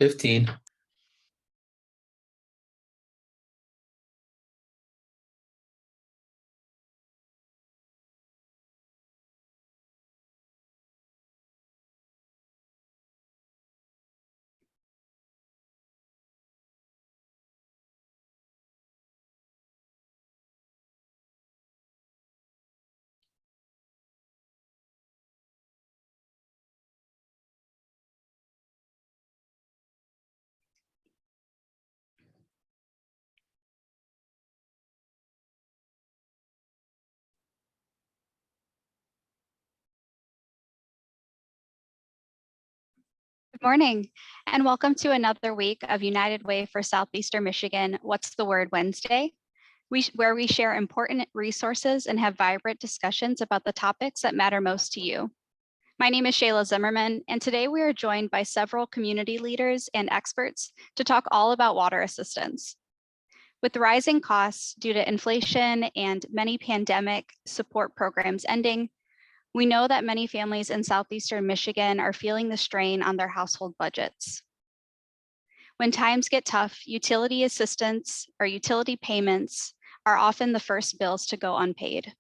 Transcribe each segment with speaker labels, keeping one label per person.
Speaker 1: 15.
Speaker 2: Good morning, and welcome to another week of United Way for Southeastern Michigan, What's the Word Wednesday, where we share important resources and have vibrant discussions about the topics that matter most to you. My name is Shayla Zimmerman, and today we are joined by several community leaders and experts to talk all about water assistance. With rising costs due to inflation and many pandemic support programs ending, we know that many families in Southeastern Michigan are feeling the strain on their household budgets. When times get tough, utility assistance or utility payments are often the first bills to go unpaid.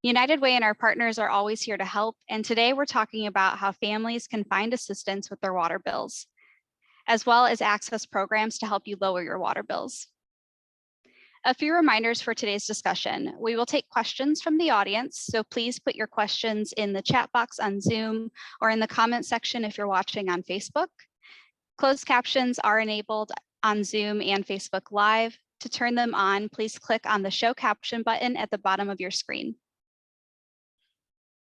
Speaker 2: United Way and our partners are always here to help, and today we're talking about how families can find assistance with their water bills, as well as access programs to help you lower your water bills. A few reminders for today's discussion. We will take questions from the audience, so please put your questions in the chat box on Zoom or in the comment section if you're watching on Facebook. Closed captions are enabled on Zoom and Facebook Live. To turn them on, please click on the Show Caption button at the bottom of your screen.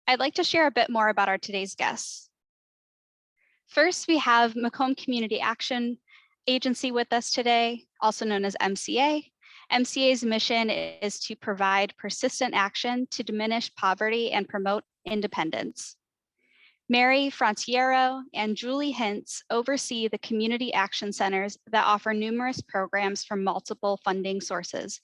Speaker 2: I'd like to share a bit more about our today's guests. First, we have Macomb Community Action Agency with us today, also known as MCA. MCA's mission is to provide persistent action to diminish poverty and promote independence. Mary Frontiero and Julie Hintz oversee the community action centers that offer numerous programs from multiple funding sources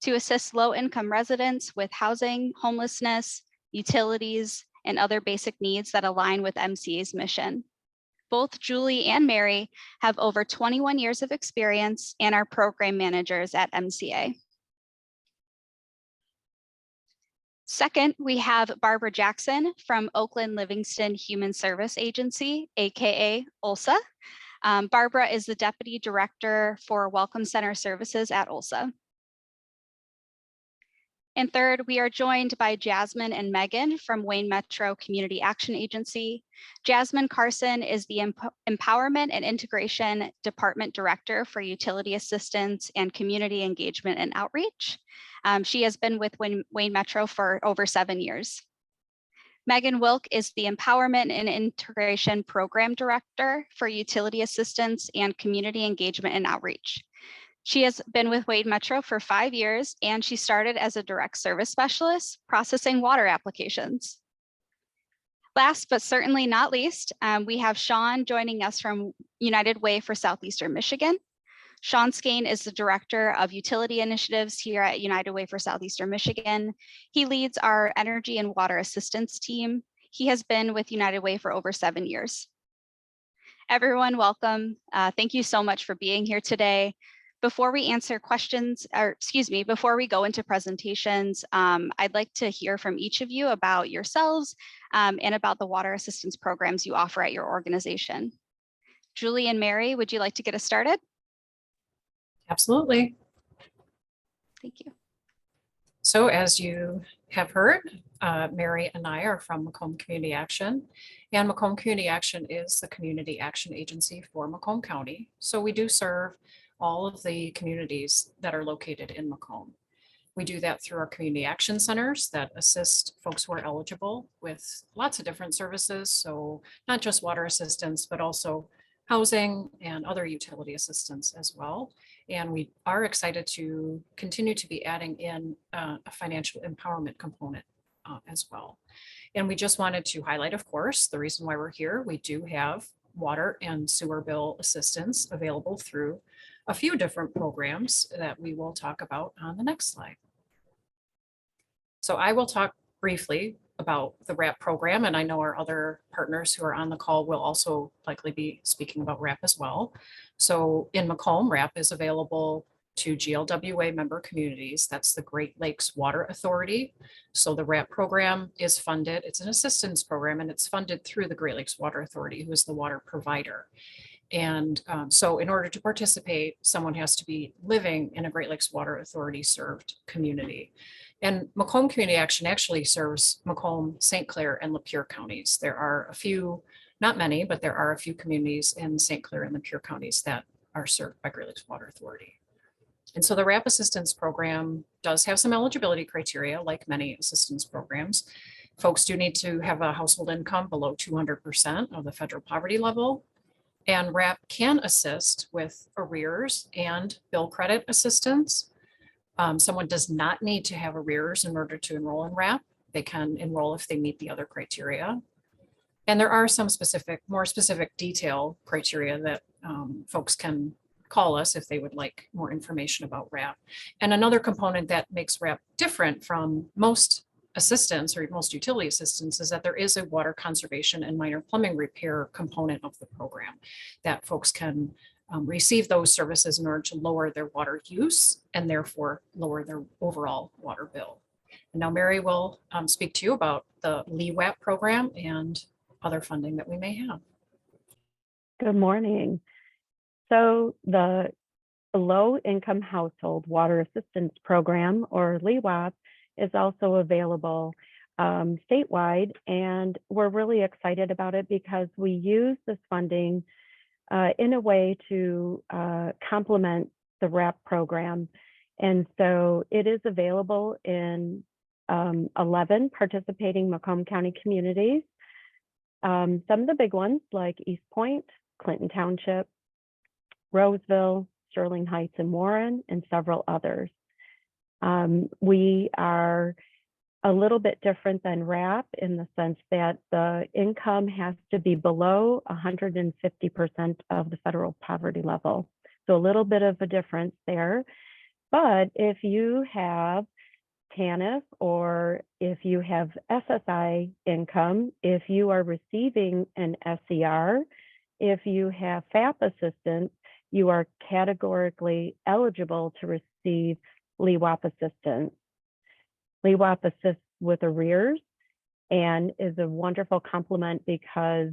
Speaker 2: to assist low-income residents with housing, homelessness, utilities, and other basic needs that align with MCA's mission. Both Julie and Mary have over 21 years of experience and are program managers at MCA. Second, we have Barbara Jackson from Oakland Livingston Human Service Agency, AKA OLSA. Barbara is the Deputy Director for Welcome Center Services at OLSA. And third, we are joined by Jasmine and Megan from Wayne Metro Community Action Agency. Jasmine Carson is the Empowerment and Integration Department Director for Utility Assistance and Community Engagement and Outreach. She has been with Wayne Metro for over 7 years. Megan Wilk is the Empowerment and Integration Program Director for Utility Assistance and Community Engagement and Outreach. She has been with Wayne Metro for 5 years, and she started as a direct service specialist processing water applications. Last but certainly not least, we have Sean joining us from United Way for Southeastern Michigan. Sean Skane is the Director of Utility Initiatives here at United Way for Southeastern Michigan. He leads our Energy and Water Assistance team. He has been with United Way for over 7 years. Everyone, welcome. Thank you so much for being here today. Before we answer questions, before we go into presentations, I'd like to hear from each of you about yourselves and about the water assistance programs you offer at your organization. Julie and Mary, would you like to get us started?
Speaker 3: Absolutely.
Speaker 2: Thank you.
Speaker 3: So as you have heard, Mary and I are from Macomb Community Action, and Macomb Community Action is the community action agency for Macomb County. So we do serve all of the communities that are located in Macomb. We do that through our community action centers that assist folks who are eligible with lots of different services. So not just water assistance, but also housing and other utility assistance as well. And we are excited to continue to be adding in a financial empowerment component as well. And we just wanted to highlight, of course, the reason why we're here. We do have water and sewer bill assistance available through a few different programs that we will talk about on the next slide. So I will talk briefly about the RAP program, and I know our other partners who are on the call will also likely be speaking about RAP as well. So in Macomb, RAP is available to GLWA member communities. That's the Great Lakes Water Authority. So the RAP program is funded. It's an assistance program, and it's funded through the Great Lakes Water Authority, who is the water provider. And so in order to participate, someone has to be living in a Great Lakes Water Authority served community. And Macomb Community Action actually serves Macomb, St. Clair, and Lapeer counties. There are a few, not many, but there are a few communities in St. Clair and Lapeer counties that are served by Great Lakes Water Authority. And so the RAP assistance program does have some eligibility criteria, like many assistance programs. Folks do need to have a household income below 200% of the federal poverty level. And RAP can assist with arrears and bill credit assistance. Someone does not need to have arrears in order to enroll in RAP. They can enroll if they meet the other criteria. And there are some more specific detail criteria that folks can call us if they would like more information about RAP. And another component that makes RAP different from most assistance or most utility assistance is that there is a water conservation and minor plumbing repair component of the program that folks can receive those services in order to lower their water use and therefore lower their overall water bill. And now Mary will speak to you about the LEWAP program and other funding that we may have.
Speaker 1: Good morning. So the Low Income Household Water Assistance Program, or LEWAP, is also available statewide, and we're really excited about it because we use this funding in a way to complement the RAP program. And so it is available in 11 participating Macomb County communities. Some of the big ones like East Point, Clinton Township, Roseville, Sterling Heights, and Warren, and several others. We are a little bit different than RAP in the sense that the income has to be below 150% of the federal poverty level. So a little bit of a difference there. But if you have TANF or if you have SSI income, if you are receiving an SER, if you have FAP assistance, you are categorically eligible to receive LEWAP assistance. LEWAP assists with arrears and is a wonderful complement because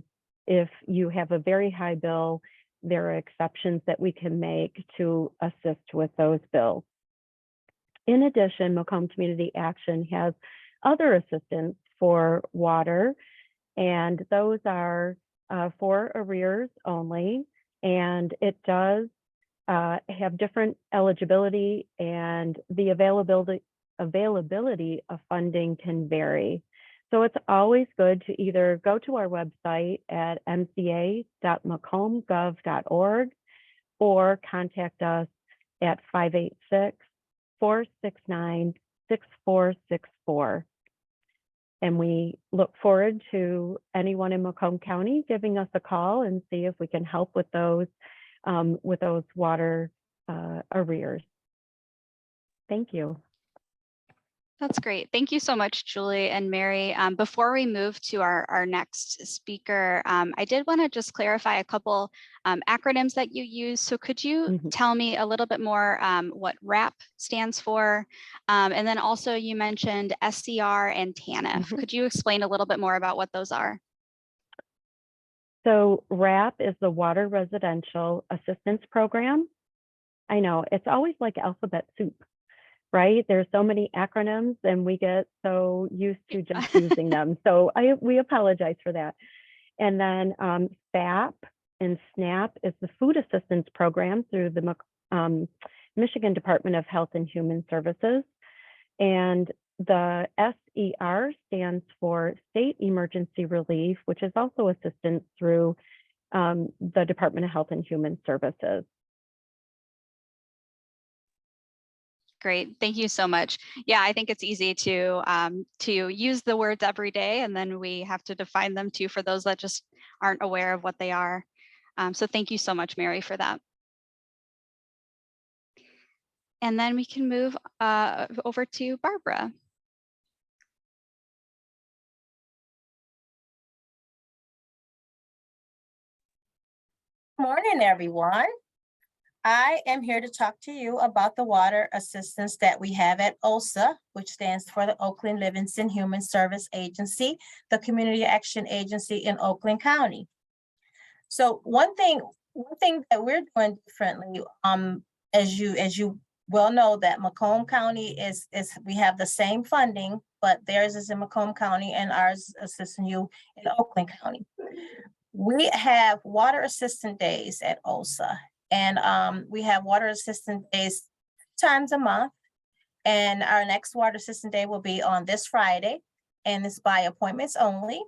Speaker 1: if you have a very high bill, there are exceptions that we can make to assist with those bills. In addition, Macomb Community Action has other assistance for water, and those are for arrears only, and it does have different eligibility, and the availability of funding can vary. So it's always good to either go to our website at mca.macombgov.org or contact us at 586-469-6464. And we look forward to anyone in Macomb County giving us a call and see if we can help with those water arrears. Thank you.
Speaker 2: That's great. Thank you so much, Julie and Mary. Before we move to our next speaker, I did want to just clarify a couple acronyms that you use. So could you tell me a little bit more what RAP stands for? And then also you mentioned SCR and TANF. Could you explain a little bit more about what those are?
Speaker 1: So RAP is the Water Residential Assistance Program. I know, it's always like alphabet soup, right? There's so many acronyms and we get so used to just using them. So we apologize for that. And then FAP and SNAP is the Food Assistance Program through the Michigan Department of Health and Human Services. And the SER stands for State Emergency Relief, which is also assistance through the Department of Health and Human Services.
Speaker 2: Great, thank you so much. Yeah, I think it's easy to use the words every day, and then we have to define them too for those that just aren't aware of what they are. So thank you so much, Mary, for that. And then we can move over to Barbara.
Speaker 4: Morning, everyone. I am here to talk to you about the water assistance that we have at OSA, which stands for the Oakland Livingston Human Service Agency, the community action agency in Oakland County. So one thing that we're doing differently, as you well know, that Macomb County is we have the same funding, but theirs is in Macomb County and ours assisting you in Oakland County. We have water assistant days at OSA, and we have water assistant days 2 times a month. And our next water assistant day will be on this Friday, and it's by appointments only.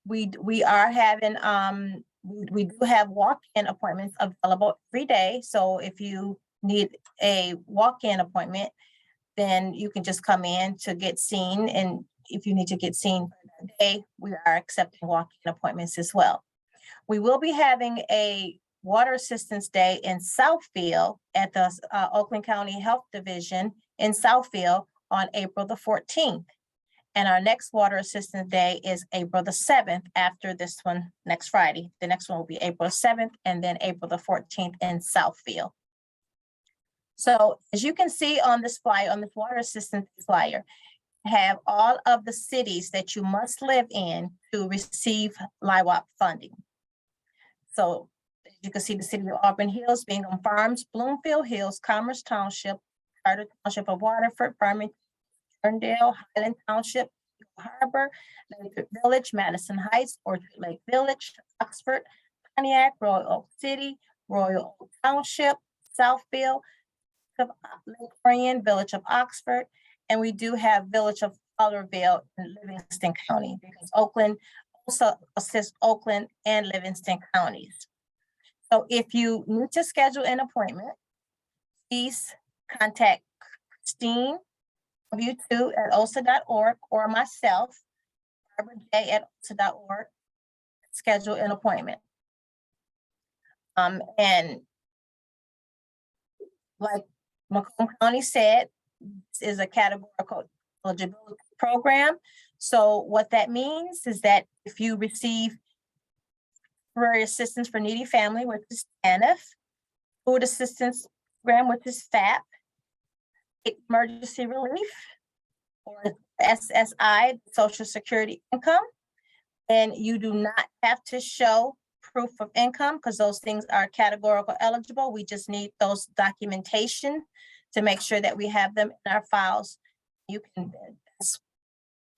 Speaker 4: We are having we do have walk-in appointments available every day. So if you need a walk-in appointment, then you can just come in to get seen. And if you need to get seen for that day, we are accepting walk-in appointments as well. We will be having a water assistance day in Southfield at the Oakland County Health Division in Southfield on April the 14th. And our next water assistance day is April the 7th after this one next Friday. The next one will be April 7th and then April the 14th in Southfield. So as you can see on this flyer, on this water assistance flyer, have all of the cities that you must live in to receive LIWAP funding. So as you can see, the city of Auburn Hills, Bingham Farms, Bloomfield Hills, Commerce Township, Carter Township of Waterford, Farmington, Ferndale, Highland Township, Harbor, Lake Village, Madison Heights, Orchard Lake Village, Oxford, Pontiac, Royal Oak City, Royal Oak Township, Southfield, Lake Orion, Village of Oxford, and we do have Village of Fowlerville in Livingston County, because Oakland also assists Oakland and Livingston counties. So if you need to schedule an appointment, please contact Christine w2@osa.org or myself, Barbara J @osa.org, schedule an appointment. And like Macomb County said, this is a categorical eligibility program. So what that means is that if you receive temporary assistance for needy family, which is TANF, food assistance program, which is FAP, emergency relief, or SSI, Social Security income, and you do not have to show proof of income because those things are categorical eligible. We just need those documentation to make sure that we have them in our files. You can, that's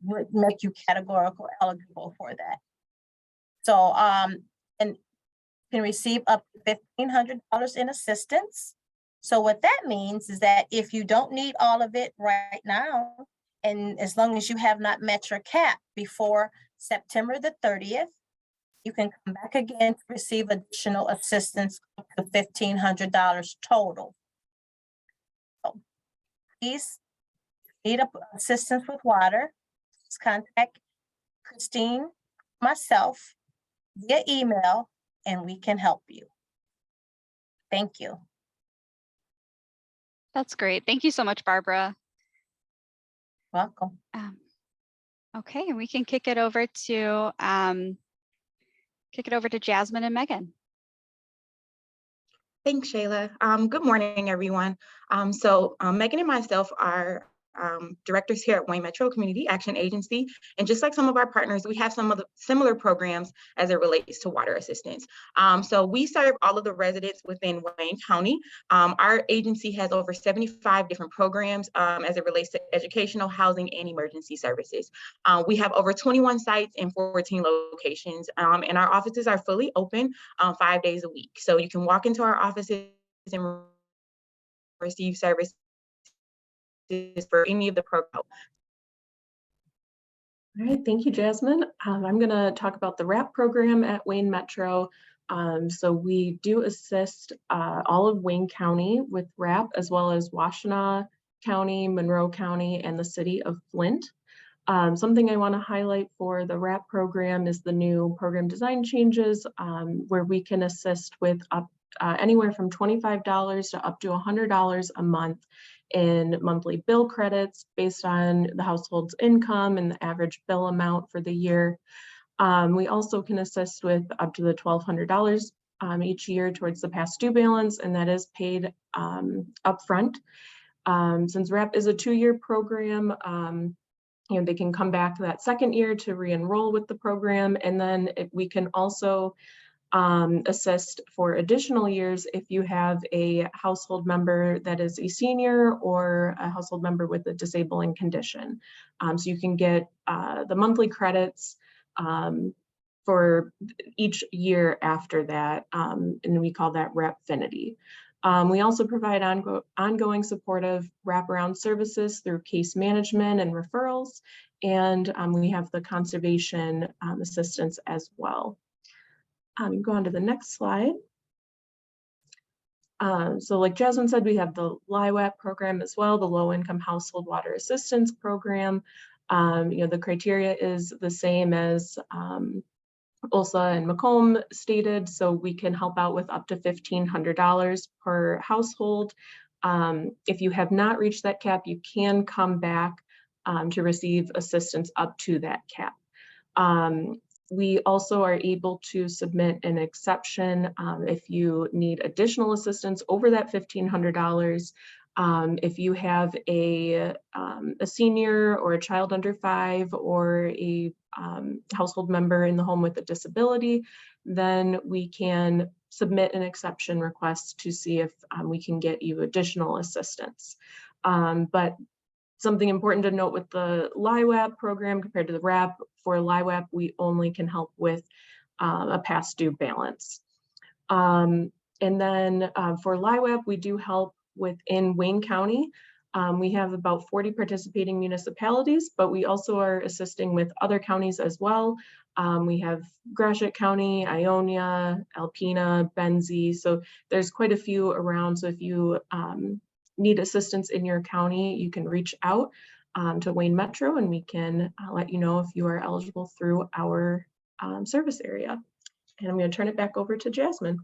Speaker 4: would make you categorical eligible for that. So, and you can receive up to $1,500 in assistance. So what that means is that if you don't need all of it right now, and as long as you have not met your cap before September the 30th, you can come back again to receive additional assistance up to $1,500 total. So please, if you need assistance with water, please contact Christine, myself, via email, and we can help you. Thank you.
Speaker 2: That's great. Thank you so much, Barbara.
Speaker 4: Welcome.
Speaker 2: Okay, and we can kick it over to Jasmine and Megan.
Speaker 5: Thanks, Shayla. Good morning, everyone. Megan and myself are directors here at Wayne Metro Community Action Agency. And just like some of our partners, we have some of the similar programs as it relates to water assistance. So we serve all of the residents within Wayne County. Our agency has over 75 different programs as it relates to educational, housing, and emergency services. We have over 21 sites in 14 locations, and our offices are fully open 5 days a week. So you can walk into our offices and receive service for any of the programs.
Speaker 6: All right, thank you, Jasmine. I'm going to talk about the WRAP program at Wayne Metro. So we do assist all of Wayne County with WRAP, as well as Washtenaw County, Monroe County, and the city of Flint. Something I want to highlight for the WRAP program is the new program design changes, where we can assist with anywhere from $25 to up to $100 a month in monthly bill credits based on the household's income and the average bill amount for the year. We also can assist with up to the $1,200 each year towards the past due balance, and that is paid upfront. Since RAP is a 2-year program, they can come back that second year to re-enroll with the program, and then we can also assist for additional years if you have a household member that is a senior or a household member with a disabling condition. So you can get the monthly credits for each year after that, and we call that RAPfinity. We also provide ongoing supportive wraparound services through case management and referrals, and we have the conservation assistance as well. Go on to the next slide. So like Jasmine said, we have the LIWAP program as well, the Low Income Household Water Assistance Program. The criteria is the same as OLSA and Macomb stated, so we can help out with up to $1,500 per household. If you have not reached that cap, you can come back to receive assistance up to that cap. We also are able to submit an exception if you need additional assistance over that $1,500. If you have a senior or a child under 5 or a household member in the home with a disability, then we can submit an exception request to see if we can get you additional assistance. But something important to note with the LIWAP program compared to the RAP, for LIWAP, we only can help with a past due balance. And then for LIWAP, we do help within Wayne County. We have about 40 participating municipalities, but we also are assisting with other counties as well. We have Gratiot County, Ionia, Alpena, Benzie. So there's quite a few around. So if you need assistance in your county, you can reach out to Wayne Metro, and we can let you know if you are eligible through our service area. And I'm going to turn it back over to Jasmine.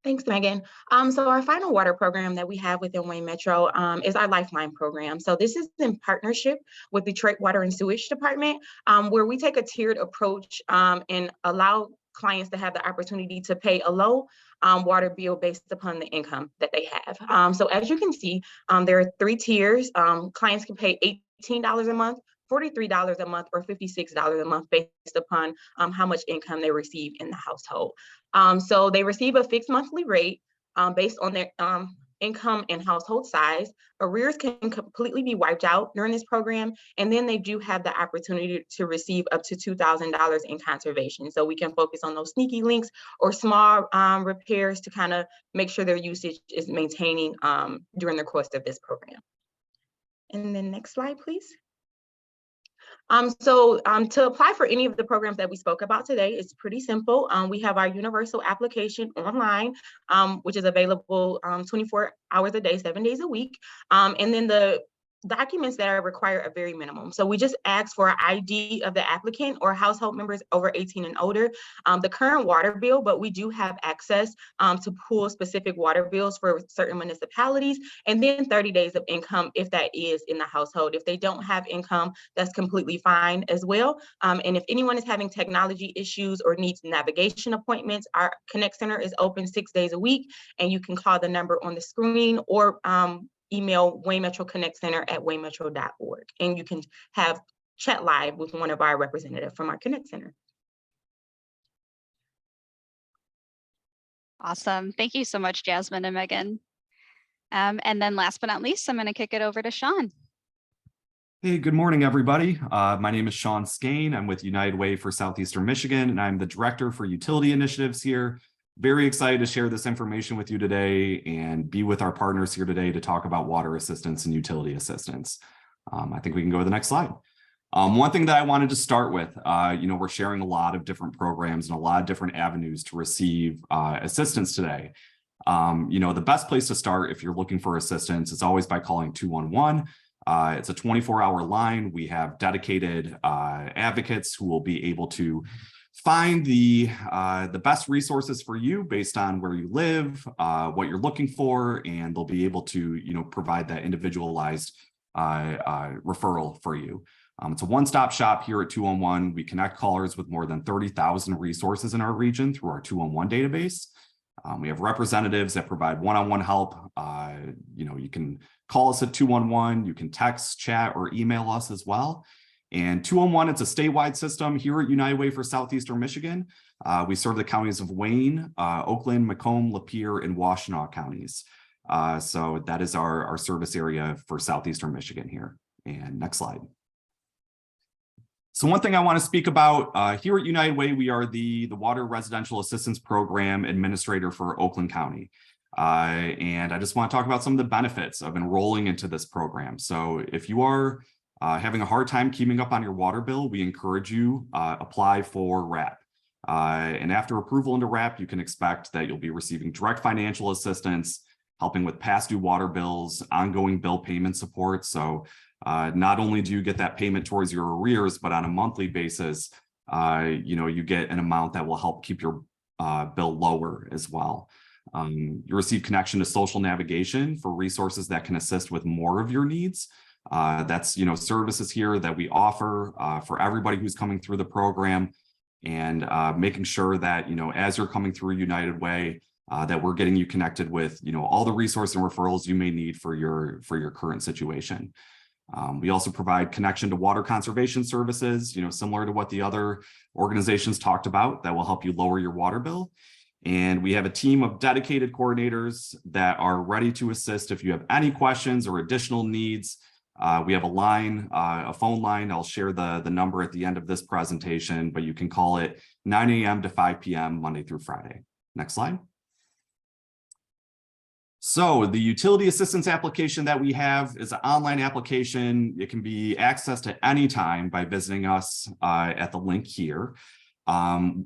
Speaker 5: Thanks, Megan. So our final water program that we have within Wayne Metro is our Lifeline program. So this is in partnership with Detroit Water and Sewage Department, where we take a tiered approach and allow clients to have the opportunity to pay a low water bill based upon the income that they have. So as you can see, there are 3 tiers. Clients can pay $18 a month, $43 a month, or $56 a month based upon how much income they receive in the household. So they receive a fixed monthly rate based on their income and household size. Arrears can completely be wiped out during this program, and then they do have the opportunity to receive up to $2,000 in conservation. So we can focus on those sneaky links or small repairs to kind of make sure their usage is maintaining during the course of this program. And then next slide, please. To apply for any of the programs that we spoke about today, it's pretty simple. We have our universal application online, which is available 24 hours a day, 7 days a week. And then the documents that are required are very minimum. So we just ask for an ID of the applicant or household members over 18 and older, the current water bill, but we do have access to pull specific water bills for certain municipalities, and then 30 days of income if that is in the household. If they don't have income, that's completely fine as well. And if anyone is having technology issues or needs navigation appointments, our Connect Center is open 6 days a week, and you can call the number on the screen or email Wayne Metro Connect Center at waynemetro.org, and you can have chat live with one of our representatives from our Connect Center.
Speaker 2: Awesome. Thank you so much, Jasmine and Megan. And then last but not least, I'm going to kick it over to Sean.
Speaker 7: Hey, good morning, everybody. My name is Sean Skane. I'm with United Way for Southeastern Michigan, and I'm the Director for Utility Initiatives here. Very excited to share this information with you today and be with our partners here today to talk about water assistance and utility assistance. I think we can go to the next slide. One thing that I wanted to start with, we're sharing a lot of different programs and a lot of different avenues to receive assistance today. The best place to start if you're looking for assistance is always by calling 211. It's a 24-hour line. We have dedicated advocates who will be able to find the best resources for you based on where you live, what you're looking for, and they'll be able to, provide that individualized referral for you. It's a one-stop shop here at 211. We connect callers with more than 30,000 resources in our region through our 211 database. We have representatives that provide one-on-one help. You can call us at 211, you can text, chat, or email us as well. And 211, it's a statewide system here at United Way for Southeastern Michigan. We serve the counties of Wayne, Oakland, Macomb, Lapeer, and Washtenaw counties. So that is our service area for Southeastern Michigan here. And next slide. So one thing I want to speak about here at United Way, we are the Water Residential Assistance Program Administrator for Oakland County. And I just want to talk about some of the benefits of enrolling into this program. So if you are having a hard time keeping up on your water bill, we encourage you apply for RAP. And after approval into RAP, you can expect that you'll be receiving direct financial assistance, helping with past due water bills, ongoing bill payment support. So not only do you get that payment towards your arrears, but on a monthly basis, you get an amount that will help keep your bill lower as well. You receive connection to social navigation for resources that can assist with more of your needs. That's services here that we offer for everybody who's coming through the program, and making sure that as you're coming through United Way, that we're getting you connected with all the resources and referrals you may need for your current situation. We also provide connection to water conservation services, similar to what the other organizations talked about, that will help you lower your water bill. And we have a team of dedicated coordinators that are ready to assist if you have any questions or additional needs. We have a phone line. I'll share the number at the end of this presentation, but you can call it 9 a.m. to 5 p.m. Monday through Friday. Next slide. So the utility assistance application that we have is an online application. It can be accessed at any time by visiting us at the link here.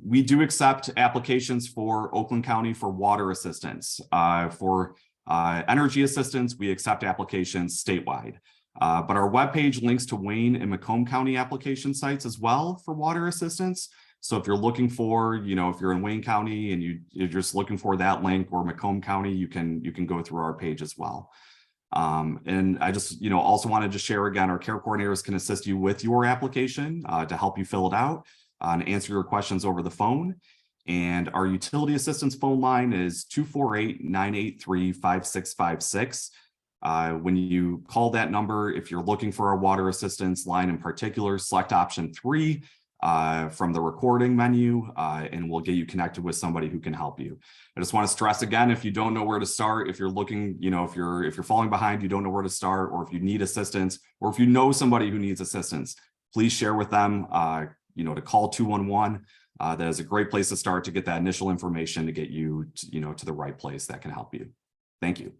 Speaker 7: We do accept applications for Oakland County for water assistance. For energy assistance, we accept applications statewide. But our webpage links to Wayne and Macomb County application sites as well for water assistance. So if you're looking for, if you're in Wayne County and you're just looking for that link, or Macomb County, you can go through our page as well. And I just, also wanted to share again, our care coordinators can assist you with your application to help you fill it out and answer your questions over the phone. And our utility assistance phone line is 248-983-5656. When you call that number, if you're looking for a water assistance line in particular, select option 3 from the recording menu, and we'll get you connected with somebody who can help you. I just want to stress again, if you don't know where to start, if you're looking, if you're falling behind, you don't know where to start, or if you need assistance, or if you know somebody who needs assistance, please share with them, to call 211. That is a great place to start to get that initial information to get you, to the right place that can help you. Thank you.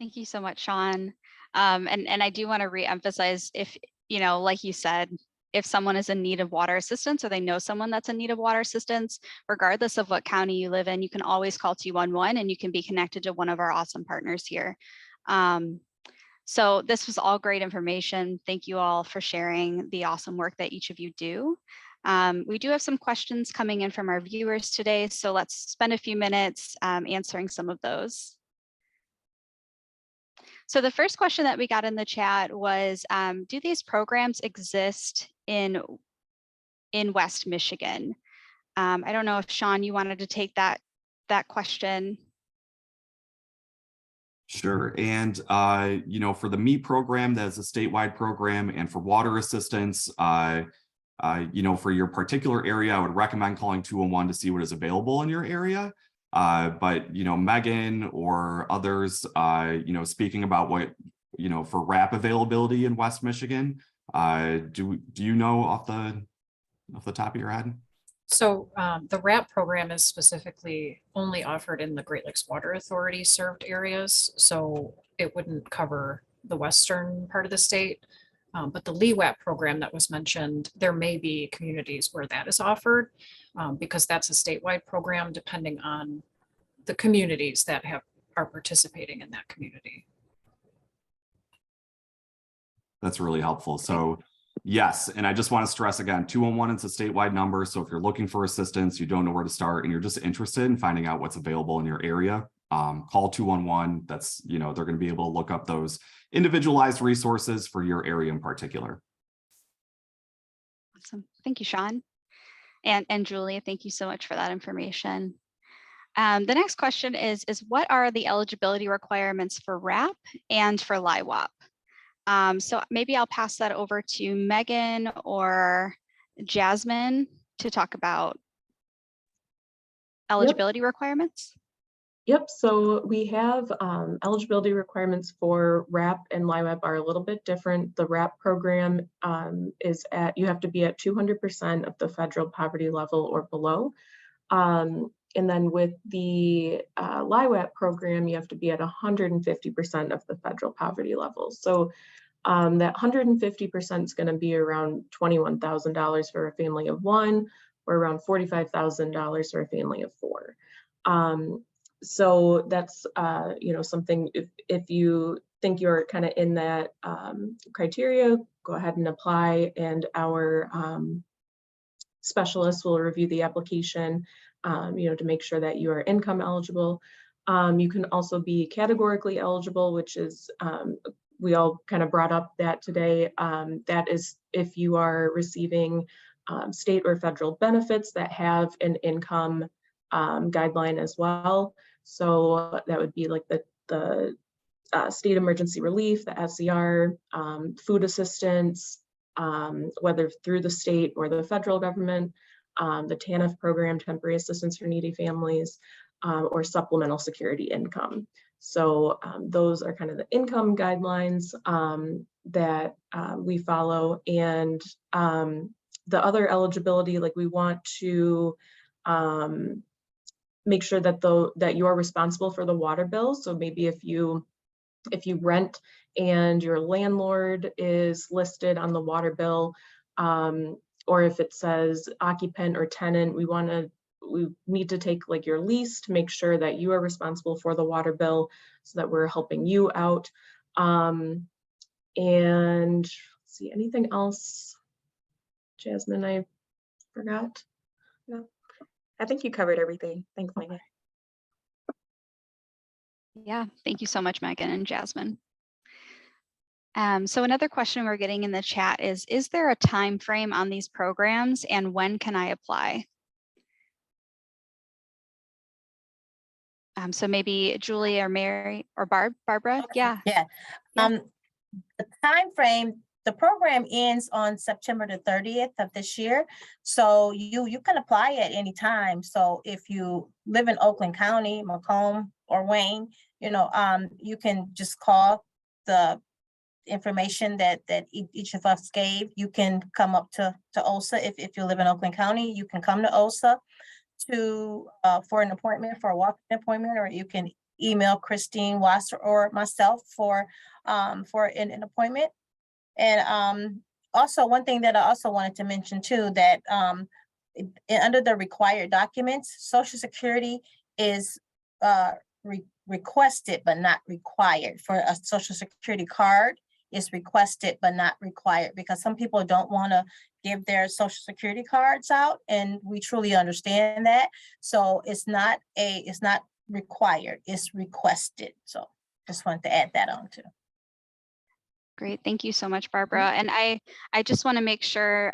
Speaker 2: Thank you so much, Sean. And I do want to reemphasize, if, like you said, if someone is in need of water assistance, or they know someone that's in need of water assistance, regardless of what county you live in, you can always call 211 and you can be connected to one of our awesome partners here. So this was all great information. Thank you all for sharing the awesome work that each of you do. We do have some questions coming in from our viewers today, so let's spend a few minutes answering some of those. So the first question that we got in the chat was, do these programs exist in West Michigan? I don't know if Sean, you wanted to take that question.
Speaker 7: Sure. And, for the MEET program, that is a statewide program, and for water assistance, for your particular area, I would recommend calling 211 to see what is available in your area. But, Megan or others, speaking about what, for RAP availability in West Michigan, do you know off the top of your head?
Speaker 3: So the RAP program is specifically only offered in the Great Lakes Water Authority served areas. So it wouldn't cover the western part of the state. But the LEWAP program that was mentioned, there may be communities where that is offered because that's a statewide program depending on the communities that are participating in that community.
Speaker 7: That's really helpful. So yes, and I just want to stress again, 211 is a statewide number. So if you're looking for assistance, you don't know where to start, and you're just interested in finding out what's available in your area, call 211. That's, they're going to be able to look up those individualized resources for your area in particular.
Speaker 2: Awesome. Thank you, Sean. And Julia, thank you so much for that information. The next question is what are the eligibility requirements for RAP and for LIWAP? So maybe I'll pass that over to Megan or Jasmine to talk about eligibility requirements.
Speaker 6: Yep, so we have eligibility requirements for RAP and LIWAP are a little bit different. The RAP program is you have to be at 200% of the federal poverty level or below. And then with the LIWAP program, you have to be at 150% of the federal poverty level. So that 150% is going to be around $21,000 for a family of one, or around $45,000 for a family of four. So that's, something if you think you're kind of in that criteria, go ahead and apply, and our specialists will review the application, to make sure that you are income eligible. You can also be categorically eligible, which is, we all kind of brought up that today. That is if you are receiving state or federal benefits that have an income guideline as well. So that would be like the state emergency relief, the SER, food assistance, whether through the state or the federal government, the TANF program, temporary assistance for needy families, or supplemental security income. So those are kind of the income guidelines that we follow. And the other eligibility, like we want to make sure that that you're responsible for the water bill. So maybe if you rent and your landlord is listed on the water bill, or if it says occupant or tenant, we need to take like your lease to make sure that you are responsible for the water bill so that we're helping you out. And let's see, anything else, Jasmine, I forgot?
Speaker 5: No, I think you covered everything. Thanks, Megan.
Speaker 2: Yeah, thank you so much, Megan and Jasmine. So another question we're getting in the chat is there a time frame on these programs, and when can I apply? So maybe Julie or Mary or Barbara.
Speaker 4: Okay.
Speaker 2: Yeah.
Speaker 4: Yeah. The time frame, the program ends on September the 30th of this year. So you can apply at any time. So if you live in Oakland County, Macomb, or Wayne, you can just call the information that each of us gave. You can come up to OSA. If you live in Oakland County, you can come to OSA for an appointment, for a walk-in appointment, or you can email Christine Wasser or myself for an appointment. And also, one thing that I also wanted to mention too, that under the required documents, Social Security is requested but not required. For a Social Security card, is requested but not required, because some people don't want to give their Social Security cards out, and we truly understand that. So it's not required, it's requested. So just wanted to add that on too.
Speaker 2: Great, thank you so much, Barbara. And I just want to make sure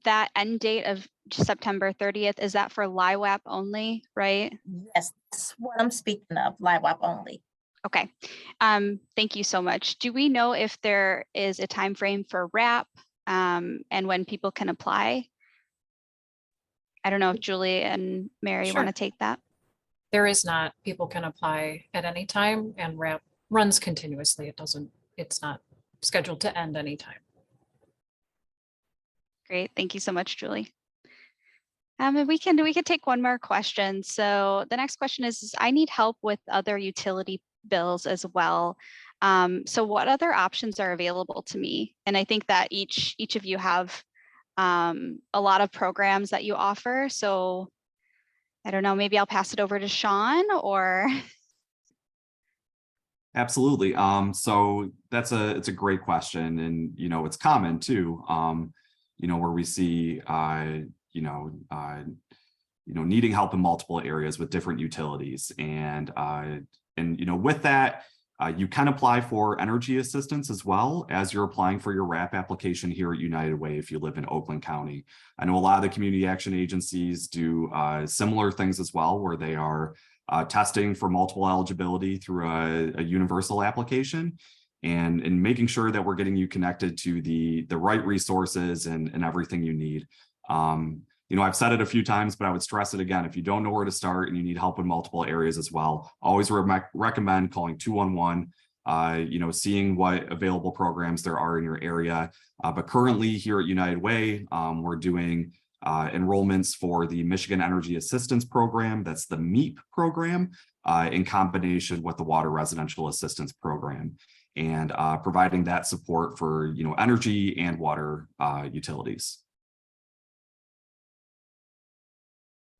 Speaker 2: that end date of September 30th, is that for LIWAP only, right?
Speaker 4: Yes, that's what I'm speaking of, LIWAP only.
Speaker 2: Okay, thank you so much. Do we know if there is a time frame for RAP and when people can apply? I don't know if Julie and Mary
Speaker 3: Sure.
Speaker 2: want to take that.
Speaker 3: There is not. People can apply at any time, and RAP runs continuously. It's not scheduled to end anytime.
Speaker 2: Great, thank you so much, Julie. And we can take one more question. So the next question is I need help with other utility bills as well. So what other options are available to me? And I think that each of you have a lot of programs that you offer. So I don't know, maybe I'll pass it over to Sean or.
Speaker 7: Absolutely. So it's a great question, and it's common too. Where we see needing help in multiple areas with different utilities. And with that, you can apply for energy assistance as well as you're applying for your RAP application here at United Way if you live in Oakland County. I know a lot of the community action agencies do similar things as well, where they are testing for multiple eligibility through a universal application and making sure that we're getting you connected to the right resources and everything you need. I've said it a few times, but I would stress it again. If you don't know where to start and you need help in multiple areas as well, always recommend calling 211, seeing what available programs there are in your area. But currently here at United Way, we're doing enrollments for the Michigan Energy Assistance Program. That's the MEAP program in combination with the Water Residential Assistance Program, and providing that support for energy and water utilities.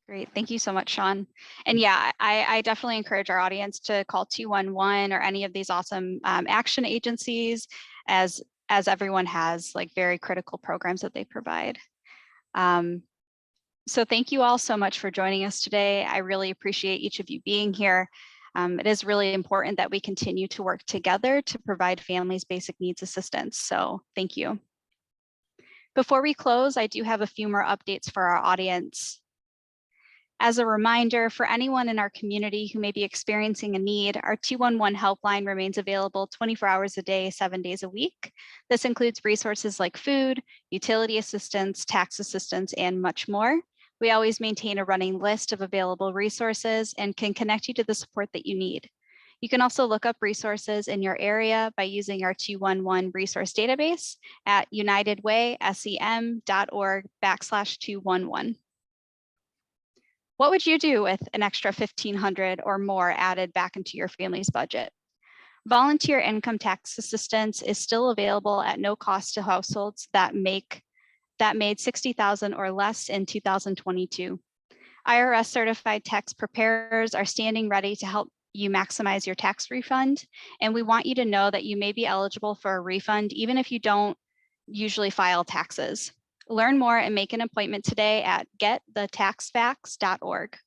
Speaker 2: Great. Thank you so much, Sean. And yeah, I definitely encourage our audience to call 211 or any of these awesome action agencies, as everyone has like very critical programs that they provide. So thank you all so much for joining us today. I really appreciate each of you being here. It is really important that we continue to work together to provide families basic needs assistance. So thank you. Before we close, I do have a few more updates for our audience. As a reminder, for anyone in our community who may be experiencing a need, our 211 helpline remains available 24 hours a day, 7 days a week. This includes resources like food, utility assistance, tax assistance, and much more. We always maintain a running list of available resources and can connect you to the support that you need. You can also look up resources in your area by using our 211 resource database at unitedwaysem.org/211. What would you do with an extra $1,500 or more added back into your family's budget? Volunteer income tax assistance is still available at no cost to households that made $60,000 or less in 2022. IRS certified tax preparers are standing ready to help you maximize your tax refund, and we want you to know that you may be eligible for a refund even if you don't usually file taxes. Learn more and make an appointment today at getthethaxfacts.org.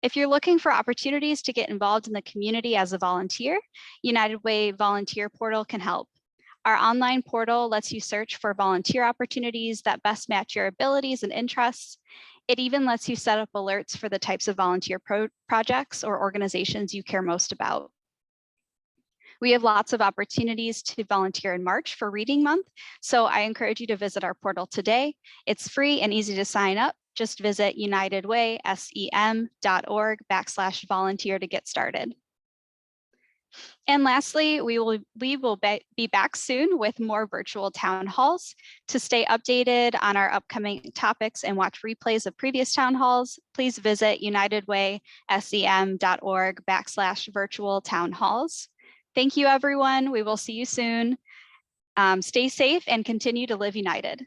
Speaker 2: If you're looking for opportunities to get involved in the community as a volunteer, United Way Volunteer Portal can help. Our online portal lets you search for volunteer opportunities that best match your abilities and interests. It even lets you set up alerts for the types of volunteer projects or organizations you care most about. We have lots of opportunities to volunteer in March for Reading Month, so I encourage you to visit our portal today. It's free and easy to sign up. Just visit unitedwaysem.org/volunteer to get started. And lastly, we will be back soon with more virtual town halls. To stay updated on our upcoming topics and watch replays of previous town halls, please visit unitedwaysem.org/virtual town halls. Thank you, everyone. We will see you soon. Stay safe and continue to live united.